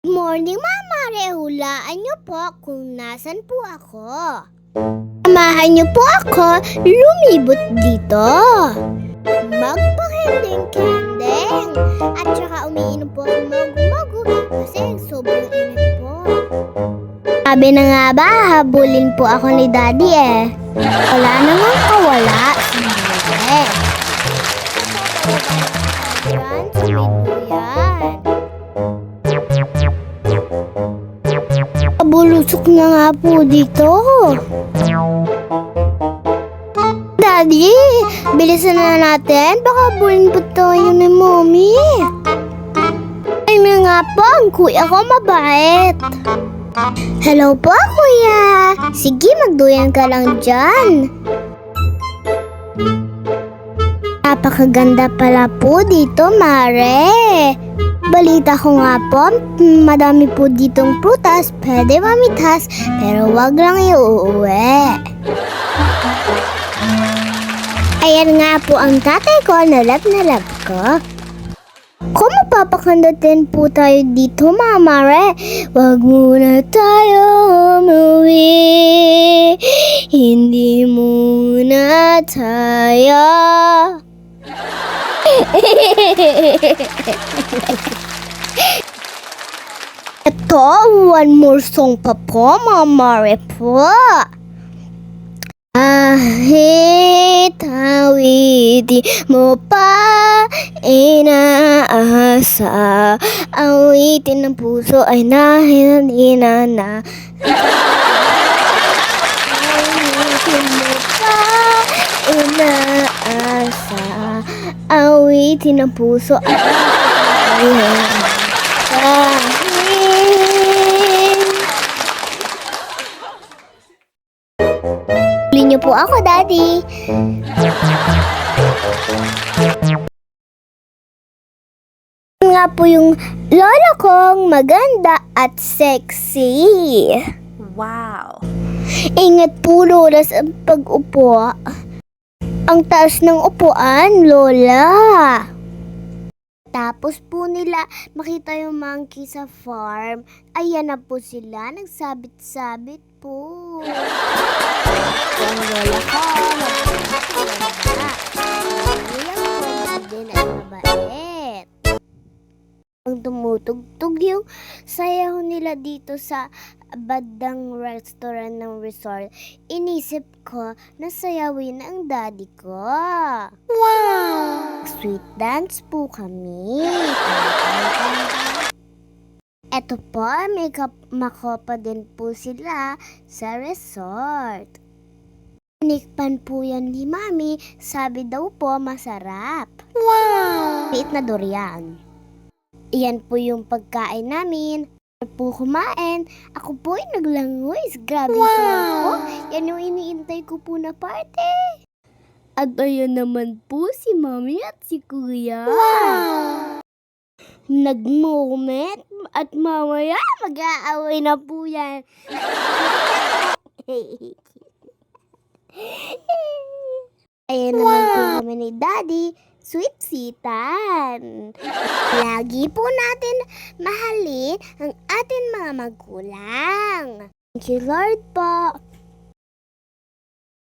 Good morning, Mama Re. Hulaan niyo po kung nasan po ako. Samahan niyo po ako lumibot dito. Magpakending-kending. At saka umiinom po ako magu-magu kasi sobrang init po. Sabi na nga ba, habulin po ako ni Daddy eh. Wala namang kawala. Hindi. Yan, sumiduyan. Bulusok na nga po dito. Daddy, bilisan na natin. Baka bulin po tayo ni Mommy. Ay na nga po, ang kuya ko mabait. Hello po, kuya. Sige, magduyan ka lang dyan. Napakaganda pala po dito, Mare. Balita ko nga po, madami po ditong prutas, pwede mamitas, pero wag lang iuuwi. Ayan nga po ang tatay ko, na love ko. Kung mapapakandatin po tayo dito, Mama Re, wag muna tayo umuwi, hindi muna tayo. Ito, one more song pa po, Mama Re po. Kahit awiti mo pa inaasa, awitin ng puso ay nahinandina na. Awitin mo pa inaasa, awitin ng puso ay nahinandina na. Huli niyo po ako, Daddy. Nga po yung lola kong maganda at sexy. Wow! Ingat po, Lola, sa pag-upo. Ang taas ng upuan, Lola. Tapos po nila makita yung monkey sa farm. Ayan na po sila, nagsabit-sabit po. Ang lola ko, din at mabait. Ang tumutugtog yung sayaw nila dito sa badang restaurant ng resort. Inisip ko na sayawin ang daddy ko. Wow! Sweet dance po kami. Eto po, may makopa din po sila sa resort. Tinikpan po yan ni Mami, sabi daw po masarap. Wow! Liit na durian. Iyan po yung pagkain namin. Po kumain, ako po ay naglangoy. Grabe po. Yan yung iniintay ko po na party. At ayan naman po si Mami at si Kuya. Wow! Nag-moment at mamaya mag-aaway na po yan. Ayan naman po kami ni Daddy. Sweet-sitan. Lagi po natin mahalin ang ating mga magulang. Thank you, Lord po.